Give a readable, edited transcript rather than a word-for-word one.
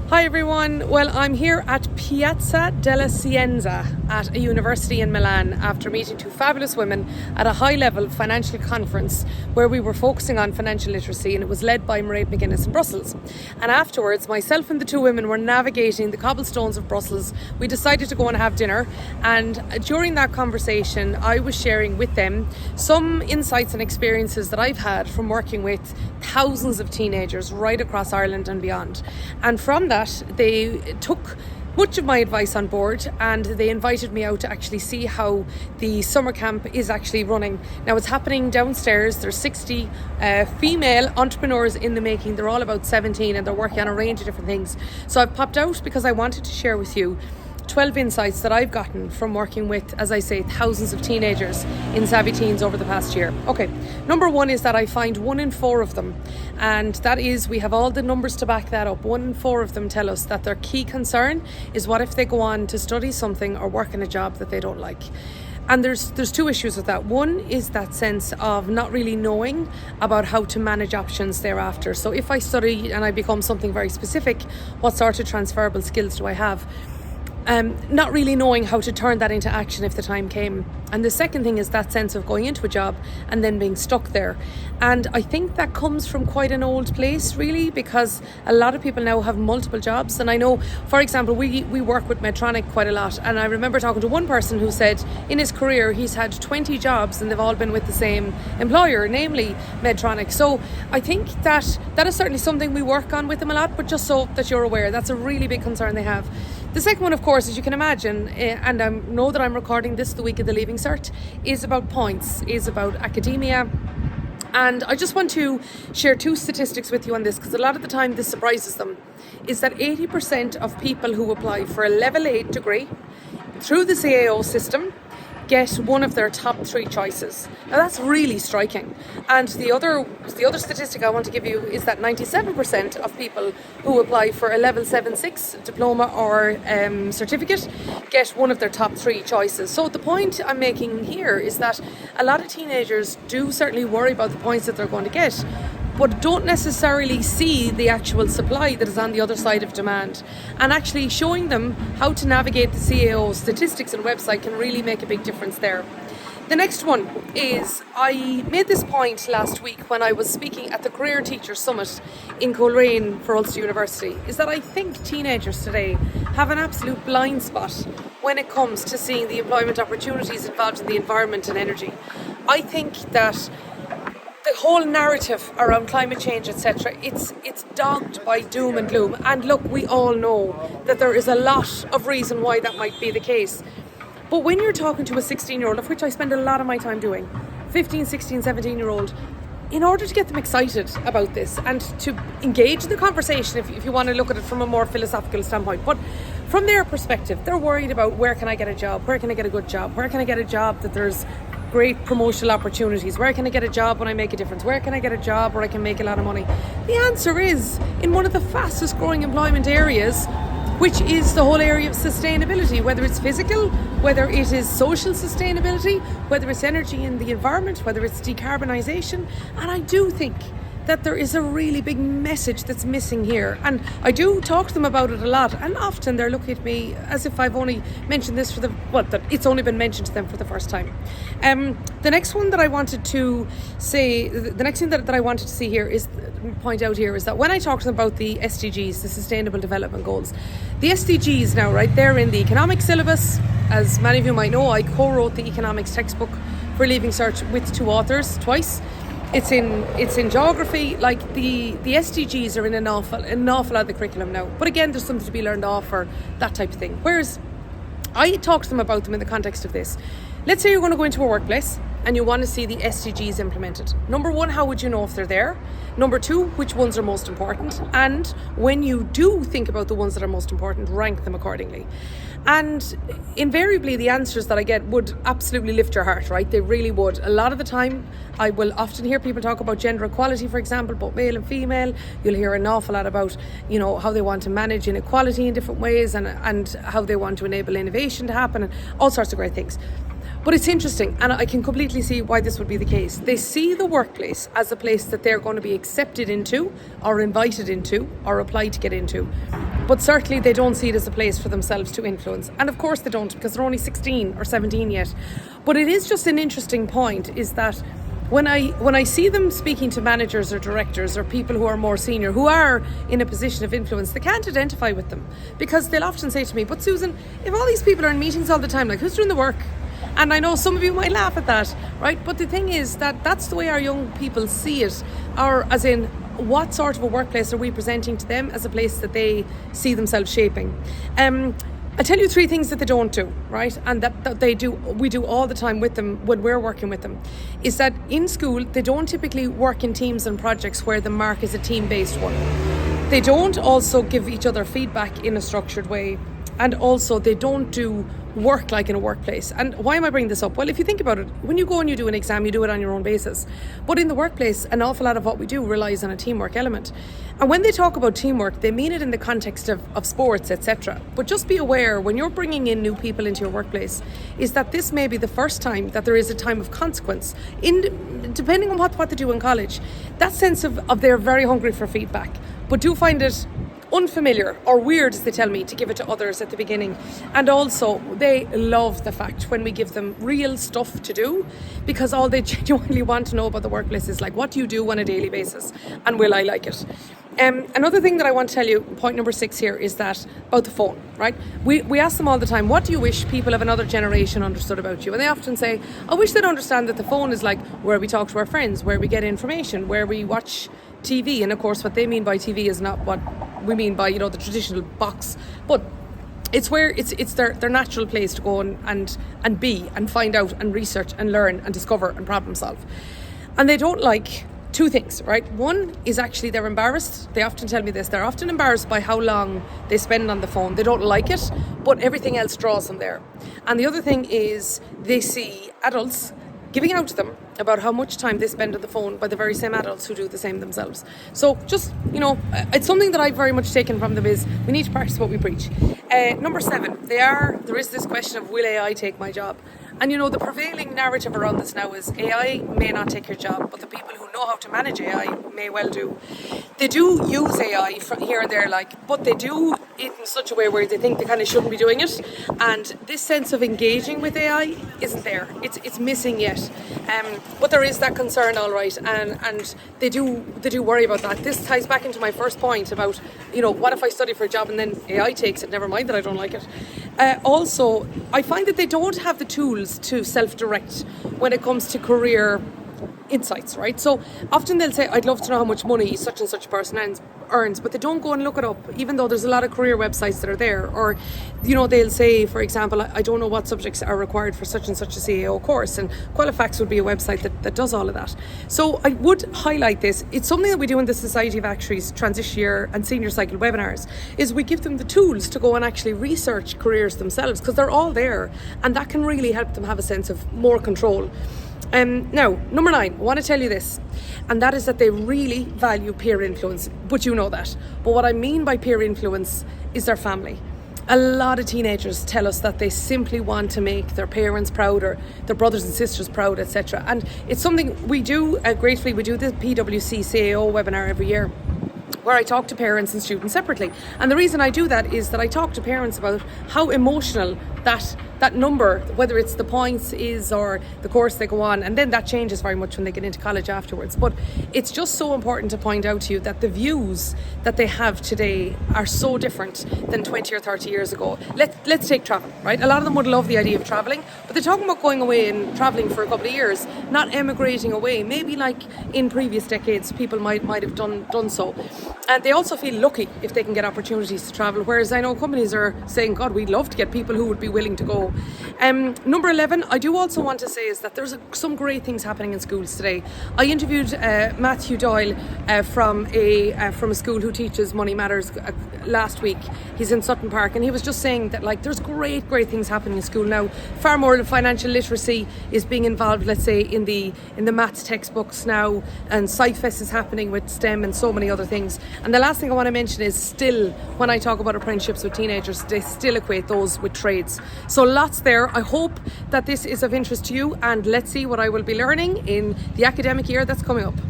Hi everyone, well I'm here at Piazza della Scienza at a university in Milan after meeting two fabulous women at a high-level financial conference where we were focusing on financial literacy, and it was led by Mairead McGuinness in Brussels. And afterwards, myself and the two women were navigating the cobblestones of Brussels. We decided to go and have dinner, and during that conversation I was sharing with them some insights and experiences that I've had from working with thousands of teenagers right across Ireland and beyond. And from that they took much of my advice on board, and they invited me out to actually see how the summer camp is actually running. Now it's happening downstairs. There's 60 female entrepreneurs in the making. They're all about 17 and they're working on a range of different things. So I've popped out because I wanted to share with you 12 insights that I've gotten from working with, as I say, thousands of teenagers in Savvy Teens over the past year. Okay, number one is that I find 1 in 4 of them, and that is, we have all the numbers to back that up. 1 in 4 of them tell us that their key concern is what if they go on to study something or work in a job that they don't like. And there's two issues with that. One is that sense of not really knowing about how to manage options thereafter. So if I study and I become something very specific, what sort of transferable skills do I have? Not really knowing how to turn that into action if the time came. And the second thing is that sense of going into a job and then being stuck there. And I think that comes from quite an old place, really, because a lot of people now have multiple jobs. And I know, for example, we work with Medtronic quite a lot. And I remember talking to one person who said in his career he's had 20 jobs and they've all been with the same employer, namely Medtronic. So I think that is certainly something we work on with them a lot, but just so that you're aware, that's a really big concern they have. The second one, of course, as you can imagine, and I know that I'm recording this the week of the Leaving Cert, is about points, is about academia. And I just want to share 2 statistics with you on this, because a lot of the time this surprises them, is that 80% of people who apply for a level 8 degree through the CAO system get one of their top 3 choices. Now that's really striking. And the other statistic I want to give you is that 97% of people who apply for a level 7/6 diploma or certificate get one of their top 3 choices. So the point I'm making here is that a lot of teenagers do certainly worry about the points that they're going to get, but don't necessarily see the actual supply that is on the other side of demand. And actually showing them how to navigate the CAO statistics and website can really make a big difference there. The next one is, I made this point last week when I was speaking at the Career Teachers Summit in Coleraine for Ulster University, is that I think teenagers today have an absolute blind spot when it comes to seeing the employment opportunities involved in the environment and energy. I think that the whole narrative around climate change, etc., it's dogged by doom and gloom. And look, we all know that there is a lot of reason why that might be the case. But when you're talking to a 16-year-old, of which I spend a lot of my time doing, 15, 16, 17-year-old, in order to get them excited about this and to engage in the conversation, if you want to look at it from a more philosophical standpoint, but from their perspective, they're worried about, where can I get a job? Where can I get a good job? Where can I get a job that there's great promotional opportunities? Where can I get a job when I make a difference? Where can I get a job where I can make a lot of money? The answer is in one of the fastest growing employment areas, which is the whole area of sustainability, whether it's physical, whether it is social sustainability, whether it's energy in the environment, whether it's decarbonisation. And I do think that there is a really big message that's missing here. And I do talk to them about it a lot, and often they're looking at me as if I've only mentioned this that it's only been mentioned to them for the first time. The next one that I wanted to say, the next thing that I wanted to see here is, point out here, is that when I talk to them about the SDGs, the Sustainable Development Goals, the SDGs now, right, they're in the economics syllabus. As many of you might know, I co-wrote the economics textbook for Leaving Cert with 2 authors twice. It's in geography. Like the SDGs are in an awful lot of the curriculum now. But again, there's something to be learned off or that type of thing. Whereas I talk to them about them in the context of this. Let's say you're going to go into a workplace and you want to see the SDGs implemented. Number 1, how would you know if they're there? Number 2, which ones are most important? And when you do think about the ones that are most important, rank them accordingly. And invariably the answers that I get would absolutely lift your heart, right? They really would. A lot of the time I will often hear people talk about gender equality, for example, both male and female. You'll hear an awful lot about, how they want to manage inequality in different ways and how they want to enable innovation to happen and all sorts of great things. But it's interesting, and I can completely see why this would be the case. They see the workplace as a place that they're going to be accepted into, or invited into, or apply to get into. But certainly they don't see it as a place for themselves to influence. And of course they don't, because they're only 16 or 17 yet. But it is just an interesting point, is that when I see them speaking to managers or directors or people who are more senior, who are in a position of influence, they can't identify with them. Because they'll often say to me, but Susan, if all these people are in meetings all the time, like, who's doing the work? And I know some of you might laugh at that, right? But the thing is that that's the way our young people see it, or as in, what sort of a workplace are we presenting to them as a place that they see themselves shaping? I'll tell you 3 things that they don't do, right? And that we do all the time with them when we're working with them, is that in school, they don't typically work in teams and projects where the mark is a team-based one. They don't also give each other feedback in a structured way. And also they don't do work like in a workplace. And why am I bringing this up? Well, if you think about it, when you go and you do an exam, you do it on your own basis. But in the workplace, an awful lot of what we do relies on a teamwork element. And when they talk about teamwork, they mean it in the context of sports, etc. But just be aware, when you're bringing in new people into your workplace, is that this may be the first time that there is a time of consequence. Depending on what they do in college, that sense of they're very hungry for feedback. But do find it unfamiliar or weird, as they tell me, to give it to others at the beginning. And also they love the fact when we give them real stuff to do, because all they genuinely want to know about the workplace is like, what do you do on a daily basis, and will I like it? Another thing that I want to tell you, point number 6 here, is that about the phone, right? We ask them all the time, what do you wish people of another generation understood about you? And they often say, I wish they'd understand that the phone is like where we talk to our friends, where we get information, where we watch TV. And of course what they mean by TV is not what we mean by, the traditional box, but it's where it's their natural place to go and be and find out and research and learn and discover and problem solve. And they don't like 2 things, right? One is actually they're embarrassed. They often tell me this. They're often embarrassed by how long they spend on the phone. They don't like it, but everything else draws them there. And the other thing is they see adults giving out to them about how much time they spend on the phone by the very same adults who do the same themselves. So just, it's something that I've very much taken from them, is we need to practice what we preach. Number 7, there is this question of, will AI take my job? And the prevailing narrative around this now is AI may not take your job, but the people who know how to manage AI may well do. They do use AI from here and there, but they do it in such a way where they think they kind of shouldn't be doing it. And this sense of engaging with AI isn't there. It's missing yet. But there is that concern, all right, and they do worry about that. This ties back into my first point about, what if I study for a job and then AI takes it? Never mind that I don't like it. Also, I find that they don't have the tools to self-direct when it comes to career insights, right? So often they'll say, I'd love to know how much money such and such a person earns, but they don't go and look it up, even though there's a lot of career websites that are there. Or, they'll say, for example, I don't know what subjects are required for such and such a CAO course, and Qualifax would be a website that does all of that. So I would highlight this. It's something that we do in the Society of Actuaries transition year and senior cycle webinars, is we give them the tools to go and actually research careers themselves, because they're all there, and that can really help them have a sense of more control. Now, number 9, I want to tell you this, and that is that they really value peer influence, but you know that. But what I mean by peer influence is their family. A lot of teenagers tell us that they simply want to make their parents proud, or their brothers and sisters proud, etc. And it's something we do gratefully. We do the PwC CAO webinar every year, where I talk to parents and students separately. And the reason I do that is that I talk to parents about how emotional that number, whether it's the points is or the course they go on, and then that changes very much when they get into college afterwards. But it's just so important to point out to you that the views that they have today are so different than 20 or 30 years ago. Let's take travel, right? A lot of them would love the idea of traveling, but they're talking about going away and traveling for a couple of years, not emigrating away. Maybe like in previous decades, people might have done so. And they also feel lucky if they can get opportunities to travel, whereas I know companies are saying, God, we'd love to get people who would be willing to go. Number 11, I do also want to say is that there's some great things happening in schools today. I interviewed Matthew Doyle from a school who teaches Money Matters last week. He's in Sutton Park, and he was just saying that there's great things happening in school now. Far more financial literacy is being involved, let's say, in the maths textbooks now, and SciFest is happening with STEM and so many other things. And the last thing I want to mention is, still, when I talk about apprenticeships with teenagers, they still equate those with trades. course. So lots there. I hope that this is of interest to you, and let's see what I will be learning in the academic year that's coming up.